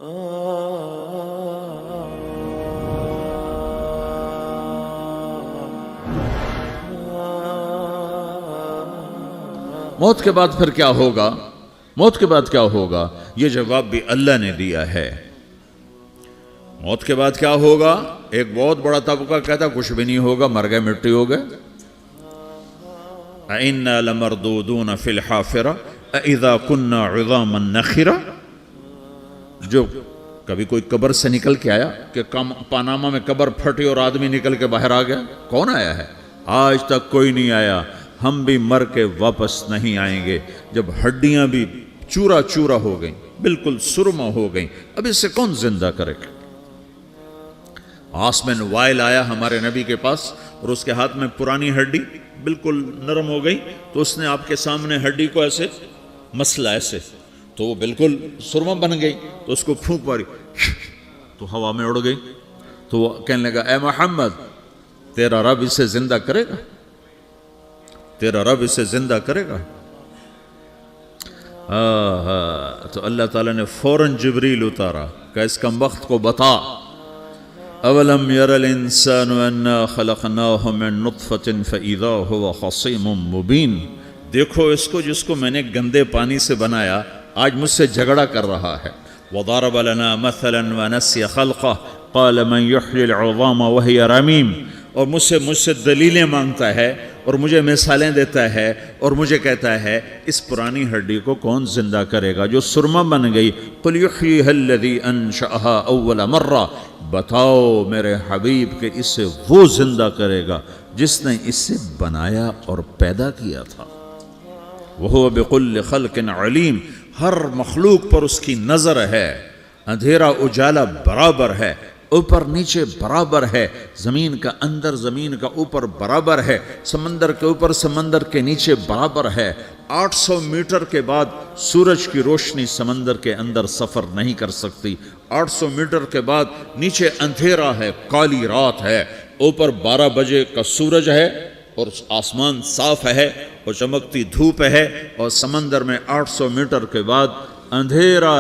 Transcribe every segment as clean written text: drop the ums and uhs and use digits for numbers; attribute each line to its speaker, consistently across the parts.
Speaker 1: موت کے بعد پھر کیا ہوگا؟ موت کے بعد کیا ہوگا؟ یہ جواب بھی اللہ نے دیا ہے۔ موت کے بعد کیا ہوگا؟ ایک بہت بڑا طبقہ کہتا کچھ بھی نہیں ہوگا، مر گئے، مٹی ہو گئے۔ اِنَّا لَمَرْدُودُونَ فِي الْحَافِرَةِ اِذَا كُنَّا عِظَامًا نَخِرَةً۔ جو کبھی کوئی قبر سے نکل کے آیا کہ پاناما میں قبر پھٹی اور آدمی نکل کے باہر آ گیا؟ کون آیا ہے؟ آج تک کوئی نہیں آیا۔ ہم بھی مر کے واپس نہیں آئیں گے جب ہڈیاں بھی چورا چورا ہو گئیں، بالکل سرما ہو گئیں، اب اس سے کون زندہ کرے گا؟ آسمن وائل آیا ہمارے نبی کے پاس اور اس کے ہاتھ میں پرانی ہڈی بالکل نرم ہو گئی، تو اس نے آپ کے سامنے ہڈی کو ایسے مسلا ایسے، تو وہ بالکل سرما بن گئی، تو اس کو پھونک ماری تو ہوا میں اڑ گئی۔ تو وہ کہنے لگا اے محمد، تیرا رب اسے زندہ کرے گا؟ تیرا رب اسے زندہ کرے گا؟ تو اللہ تعالیٰ نے فوراً جبریل اتارا کہ اس کمبخت کو بتا، اولم یر الانسان انا خلقناہ من نطفۃ فاذا هو خصیم مبین۔ دیکھو اس کو جس کو میں نے گندے پانی سے بنایا، آج مجھ سے جھگڑا کر رہا ہے۔ وضرب لنا مثلا ونسی خلقہ قال من یحیی العظام وہی رمیم۔ اور مجھ سے دلیلیں مانگتا ہے اور مجھے مثالیں دیتا ہے اور مجھے کہتا ہے اس پرانی ہڈی کو کون زندہ کرے گا جو سرما بن گئی؟ قل یحییھا الذی انشأھا اول مرہ۔ بتاؤ میرے حبیب کہ اسے وہ زندہ کرے گا جس نے اسے بنایا اور پیدا کیا تھا۔ وہو بکل خلق علیم۔ ہر مخلوق پر اس کی نظر ہے، اندھیرا اجالا برابر ہے، اوپر نیچے برابر ہے، زمین کا اندر زمین کا اوپر برابر ہے، سمندر کے اوپر سمندر کے نیچے برابر ہے۔ 800 میٹر کے بعد سورج کی روشنی سمندر کے اندر سفر نہیں کر سکتی۔ 800 میٹر کے بعد نیچے اندھیرا ہے، کالی رات ہے، اوپر 12 بجے کا سورج ہے اور آسمان صاف ہے اور چمکتی دھوپ ہے، اور سمندر میں 800 میٹر کے بعد اندھیرا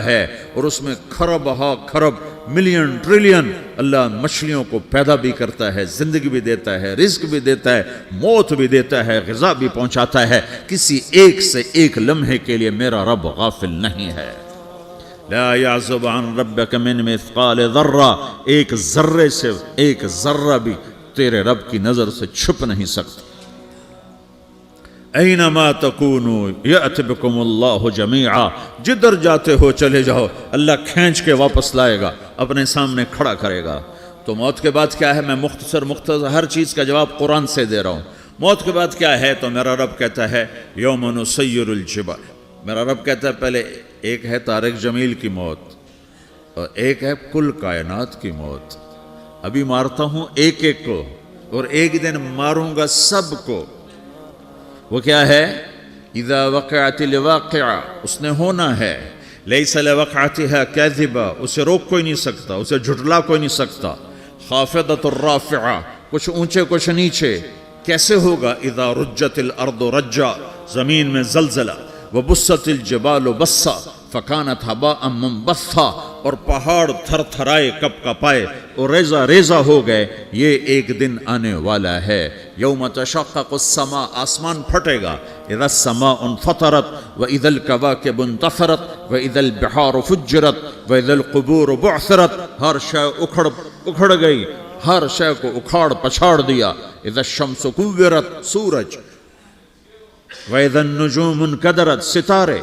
Speaker 1: ہے اور اس میں کھرب ہا کھرب ملین ٹریلین اللہ مچھلیوں کو پیدا بھی کرتا ہے، زندگی بھی دیتا ہے، رزق بھی دیتا ہے، موت بھی دیتا ہے، غذا بھی پہنچاتا ہے۔ کسی ایک سے ایک لمحے کے لیے میرا رب غافل نہیں ہے۔ لا يعزب عن ربك من مثقال ذرہ، ایک ذرے سے ایک ذرہ بھی تیرے رب کی نظر سے چھپ نہیں سکتا۔ اینما تکونوا یأت بکم اللہ جمیعا۔ جدھر جاتے ہو چلے جاؤ، اللہ کھینچ کے واپس لائے گا، اپنے سامنے کھڑا کرے گا۔ تو موت کے بعد کیا ہے؟ میں مختصر ہر چیز کا جواب قرآن سے دے رہا ہوں۔ موت کے بعد کیا ہے؟ تو میرا رب کہتا ہے یوم نسیر الجبال۔ میرا رب کہتا ہے پہلے ایک ہے طارق جمیل کی موت اور ایک ہے کل کائنات کی موت۔ ابھی مارتا ہوں ایک ایک کو اور ایک دن ماروں گا سب کو۔ وہ کیا ہے؟ اذا وقعت الواقعہ، اس نے ہونا ہے۔ لیس لوقعتها کاذبہ، اسے روک کوئی نہیں سکتا، اسے جھٹلا کوئی نہیں سکتا۔ خافضۃ الرافعہ، کچھ اونچے کچھ نیچے۔ کیسے ہوگا؟ اذا رجت الارض رجا، زمین میں زلزلہ۔ وبست الجبال بسا فکانت ہباء منبثا، اور پہاڑ تھر تھرائے کپ کپائے اور ریزہ ریزہ ہو گئے۔ یہ ایک دن آنے والا ہے۔ یوم تشقق السماء، آسمان پھٹے گا۔ اذا السماء انفطرت واذا الكواكب انتثرت واذا البحار فجرت واذا القبور بعثرت۔ ہر شے اکھڑ گئی، ہر شے کو اکھاڑ پچھاڑ دیا۔ اذا الشمس كورت، سورج۔ وَإِذَا النُّجُومُ انْكَدَرَتْ، ستارے۔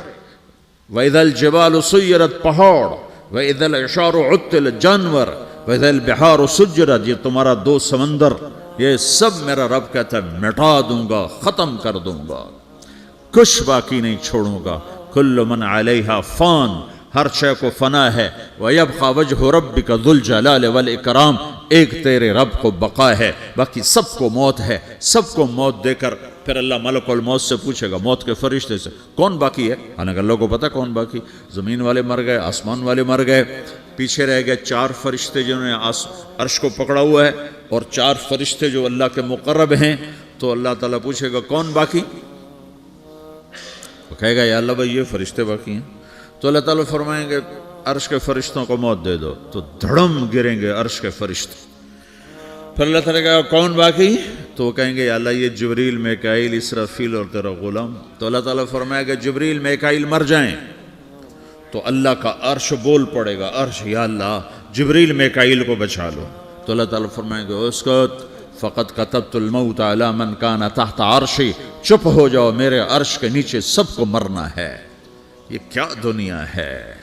Speaker 1: وَإِذَا الْجِبَالُ سُيِّرَتْ، پہاڑ۔ وَإِذَا الْعِشَارُ عُطِّلَتْ، جانور۔ وَإِذَا الْبِحَارُ سُجِّرَتْ، یہ تمہارا دو سمندر، یہ سب میرا رب کہتا ہے مٹا دوں گا، ختم کر دوں گا، کچھ باقی نہیں چھوڑوں گا۔ كُلُّ مَنْ عَلَيْهَا فان، ہر شے کو فنا ہے۔ وَيَبْقَى وَجْهُ رَبِّكَ ذُو الْجَلَالِ وَالْإِكْرَامِ، ایک تیرے رب کو بقا ہے، باقی سب کو موت ہے۔ سب کو موت دے کر پھر اللہ ملک الموت سے پوچھے گا، موت کے فرشتے سے، کون باقی ہے؟ حالانکہ اللہ کو پتہ کون باقی۔ زمین والے مر گئے، آسمان والے مر گئے، پیچھے رہ گئے 4 فرشتے جنہوں نے عرش کو پکڑا ہوا ہے، اور 4 فرشتے جو اللہ کے مقرب ہیں۔ تو اللہ تعالیٰ پوچھے گا کون باقی؟ وہ کہے گا یا اللہ بھائی یہ فرشتے باقی ہیں۔ تو اللہ تعالیٰ فرمائیں گے عرش کے فرشتوں کو موت دے دو، تو دھڑم گریں گے عرش کے فرشتے. پھر اللہ تعالیٰ کہا کون باقی؟ تو وہ کہیں گے یا اللہ یہ جبریل، میکائیل، اسرافیل اور تیرا غلام. تو اللہ تعالیٰ فرمائے گا جبریل میکائیل مر جائیں تو اللہ کا عرش بول پڑے گا، عرش یا اللہ جبریل میکائیل کو بچا لو. تو اللہ تعالیٰ فرمائے گا اسکت فقط کتبت الموت علی من کان تحت عرشی، چپ ہو جاؤ، میرے عرش کے نیچے سب کو مرنا ہے. یہ کیا دنیا ہے،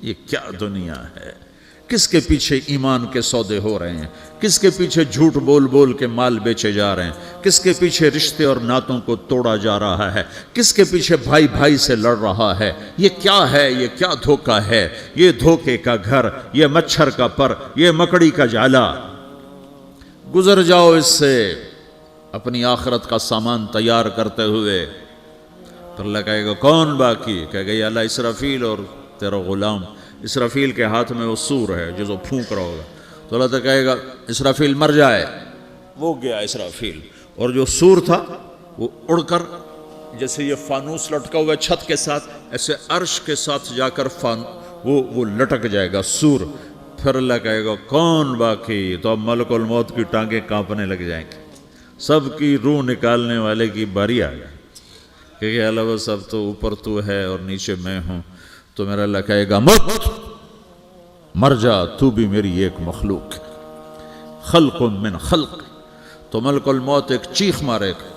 Speaker 1: یہ کیا دنیا ہے. کس کے پیچھے ایمان کے سودے ہو رہے ہیں، کس کے پیچھے جھوٹ بول بول کے مال بیچے جا رہے ہیں، کس کے پیچھے رشتے اور ناتوں کو توڑا جا رہا ہے، کس کے پیچھے بھائی بھائی سے لڑ رہا ہے. یہ کیا ہے، یہ کیا دھوکہ ہے، یہ دھوکے کا گھر، یہ مچھر کا پر، یہ مکڑی کا جالا. گزر جاؤ اس سے اپنی آخرت کا سامان تیار کرتے ہوئے. تو اللہ کہے گا کون باقی؟ کہے گا یا اللہ اسرافیل اور تیرا غلام. اسرافیل کے ہاتھ میں وہ سور ہے جو پھونک رہا ہوگا. تو اللہ تعالیٰ کہے گا اسرافیل مر جائے، وہ گیا اسرافیل. اور جو سور تھا وہ اڑ کر جیسے یہ فانوس لٹکا ہوا ہے چھت کے ساتھ، ایسے عرش کے ساتھ جا کر وہ لٹک جائے گا سور. پھر اللہ کہے گا کون باقی؟ تو اب ملک الموت کی ٹانگیں کانپنے لگ جائیں گی، سب کی روح نکالنے والے کی باری آ گئی. کہ اللہ وہ سب تو اوپر تو ہے اور نیچے میں ہوں. تو میرا اللہ کہے گا مت، مر جا، تو بھی میری ایک مخلوق، خلق من خلق. تو ملک الموت ایک چیخ مارے گا،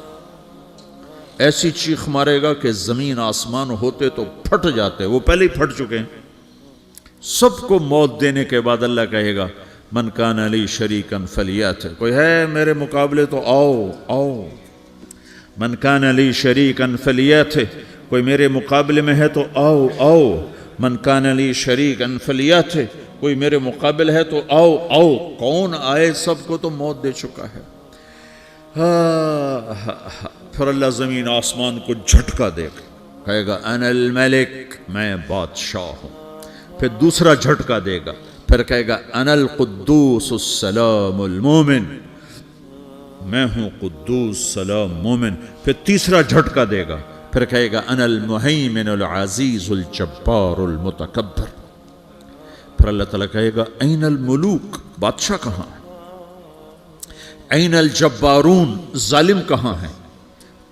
Speaker 1: ایسی چیخ مارے گا کہ زمین آسمان ہوتے تو پھٹ جاتے، وہ پہلے ہی پھٹ چکے ہیں. سب کو موت دینے کے بعد اللہ کہے گا من کان لی شریکا فلیات، کوئی ہے میرے مقابلے تو آؤ آؤ. من کان لی شریکا فلیات، کوئی میرے مقابلے میں ہے تو آؤ آؤ. من کان لی شریکا فلیات، کوئی میرے مقابل ہے تو آؤ آؤ. کون آئے؟ سب کو تو موت دے چکا ہے. پھر اللہ زمین آسمان کو جھٹکا دے گا، کہے گا انا الملک، میں بادشاہ ہوں. پھر دوسرا جھٹکا دے گا، پھر کہے گا انا القدوس السلام المومن، میں ہوں قدوس سلام مومن. پھر تیسرا جھٹکا دے گا، پھر کہے گا انا المہیمن العزیز الجبار المتکبر. پھر اللہ تعالیٰ کہے گا این الملوک، بادشاہ کہاں ہے؟ این الجبارون، ظالم کہاں ہیں؟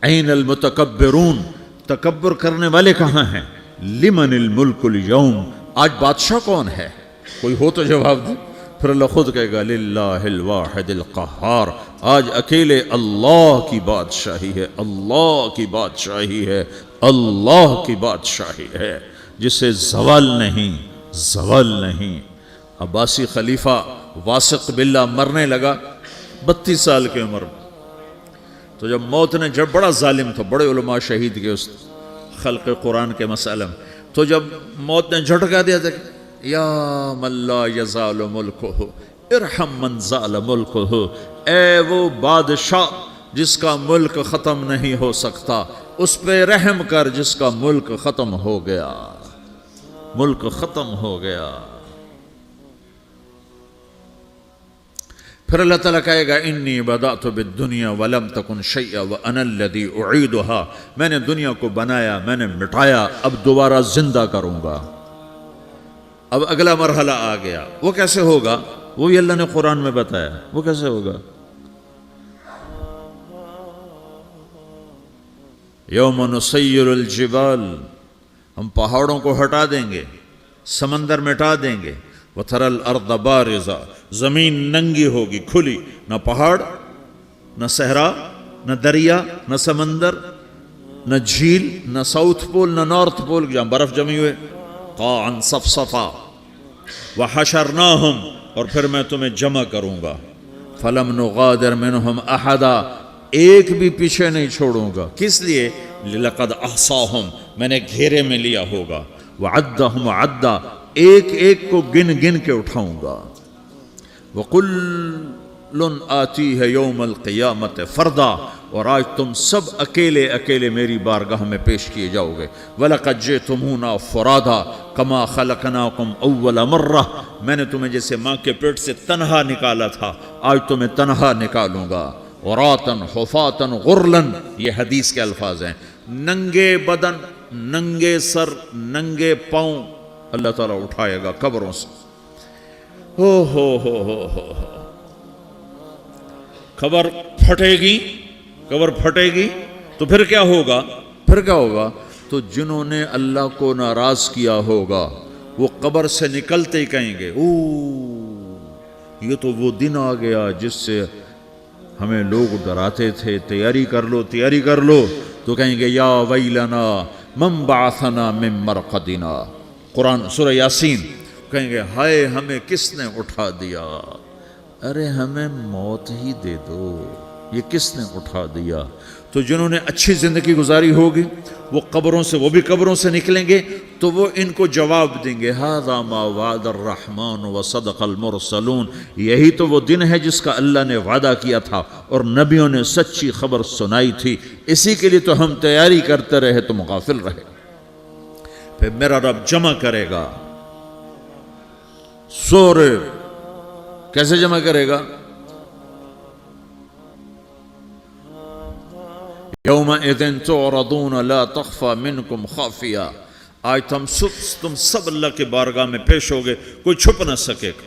Speaker 1: این المتکبرون، تکبر کرنے والے کہاں ہیں؟ لمن الملک اليوم، آج بادشاہ کون ہے؟ کوئی ہو تو جواب دے. پھر اللہ خود کہے گا للہ الواحد القہار، آج اکیلے اللہ کی بادشاہی ہے، اللہ کی بادشاہی ہے، اللہ کی بادشاہی ہے جسے زوال نہیں، زوال نہیں. عباسی خلیفہ واثق باللہ مرنے لگا 32 سال کی عمر میں. تو جب موت نے، جب بڑا ظالم تھا، بڑے علماء شہید کے اس خلق قرآن کے مسئلہ میں، تو جب موت نے جھٹکا دیا تھا یا من لا یزال ملکہ ارحم من زال ملکہ، اے وہ بادشاہ جس کا ملک ختم نہیں ہو سکتا، اس پہ رحم کر جس کا ملک ختم ہو گیا، ملک ختم ہو گیا. پھر اللہ تعالیٰ کہے گا انی بدأت بالدنیا ولم تکن شیئا وانا الذی اعیدہا، میں نے دنیا کو بنایا، میں نے مٹایا، اب دوبارہ زندہ کروں گا. اب اگلا مرحلہ آ گیا. وہ کیسے ہوگا؟ وہ بھی اللہ نے قرآن میں بتایا. وہ کیسے ہوگا؟ یوم نسیر الجبال، ہم پہاڑوں کو ہٹا دیں گے، سمندر مٹا دیں گے. وَتَرَى الْأَرْضَ بَارِزَةً، زمین ننگی ہوگی، کھلی، نہ پہاڑ، نہ صحرا، نہ دریا، نہ سمندر، نہ جھیل، نہ ساؤتھ پول، نہ نارتھ پول جہاں برف جمی ہوئے. قاعا صفصفا وحشرناہم، اور پھر میں تمہیں جمع کروں گا. فلم نغادر منہم احدا، ایک بھی پیچھے نہیں چھوڑوں گا. کس لیے؟ لقد احصاہم، میں نے گھیرے میں لیا ہوگا. وعدہم عدا، ایک ایک کو گن گن کے اٹھاؤں گا. وَقُلٌ آتِيهَ يَوْمَ الْقِيَامَةِ فَرْدًا، اور آج تم سب اکیلے اکیلے میری بارگاہ میں پیش کیے جاؤ گے. وَلَقَدْ جِئْتُمُونَا فُرَادًا كَمَا خَلَقْنَاكُمْ أَوَّلَ مَرَّةٍ، میں نے تمہیں جیسے ماں کے پیٹ سے تنہا نکالا تھا، آج تمہیں تنہا نکالوں گا. عُرَاةً حُفَاةً غُرْلًا، یہ حدیث کے الفاظ ہیں. ننگے بدن، ننگے سر، ننگے پاؤں، اللہ تعالیٰ اٹھائے گا قبروں سے. ہو قبر پھٹے گی تو پھر کیا ہوگا؟ تو جنہوں نے اللہ کو ناراض کیا ہوگا وہ قبر سے نکلتے ہی کہیں گے یہ تو وہ دن آ گیا جس سے ہمیں لوگ ڈراتے تھے، تیاری کر لو. تو کہیں گے یا ویلنا من بعثنا من مرقدنا، قرآن سورہ یاسین. کہیں گے ہائے ہمیں کس نے اٹھا دیا، ارے ہمیں موت ہی دے دو، یہ کس نے اٹھا دیا. تو جنہوں نے اچھی زندگی گزاری ہوگی وہ بھی قبروں سے نکلیں گے تو وہ ان کو جواب دیں گے ھذا ما وعد الرحمن وصدق المرسلون، یہی تو وہ دن ہے جس کا اللہ نے وعدہ کیا تھا اور نبیوں نے سچی خبر سنائی تھی، اسی کے لیے تو ہم تیاری کرتے رہے تم غافل رہے. پھر میرا رب جمع کرے گا سورے. کیسے جمع کرے گا؟ یومئذ تعرضون لا تخفى منکم خافیہ. آج تم سب اللہ کے بارگاہ میں پیش ہوگے، کوئی چھپ نہ سکے گا،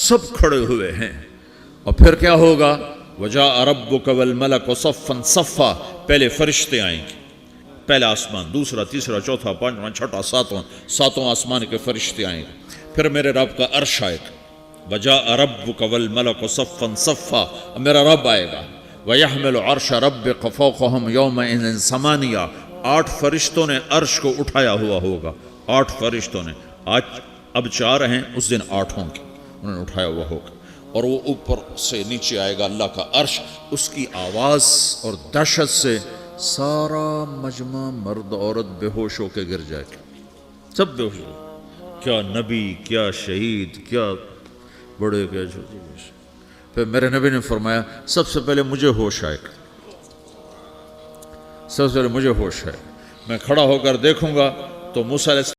Speaker 1: سب کھڑے ہوئے ہیں. اور پھر کیا ہوگا؟ وجاء ربک والملک صفا صفا. پہلے فرشتے آئیں گے، پہلا آسمان، دوسرا، تیسرا، چوتھا، پانچواں، چھٹا، ساتواں آسمان کے فرشتے آئیں گے. پھر میرے رب کا عرش آئے گا. وجاء ربک والملک صفا صفا. میرا رب آئے گا. وَيَحْمِلُ عَرْشَ رَبِّكَ فَوْقَهُمْ يَوْمَئِذٍ ثَمَانِيَةٌ. 8 فرشتوں نے عرش کو اٹھایا ہوا ہوگا. 8 فرشتوں نے، اب 4 ہیں، اس دن 8 ہوں گے، انہوں نے اٹھایا ہوا ہوگا. اور وہ اوپر سے نیچے آئے گا اللہ کا عرش. اس کی آواز اور دہشت سے سارا مجمع مرد عورت بے ہوش ہو کے گر جائے گا، سب بے ہوش ہو. کیا نبی، کیا شہید، کیا بڑے، کیا چھوٹے. پھر میرے نبی نے فرمایا سب سے پہلے مجھے ہوش آئے گا، سب سے پہلے مجھے ہوش ہے. میں کھڑا ہو کر دیکھوں گا تو موسیٰ علیہ السلام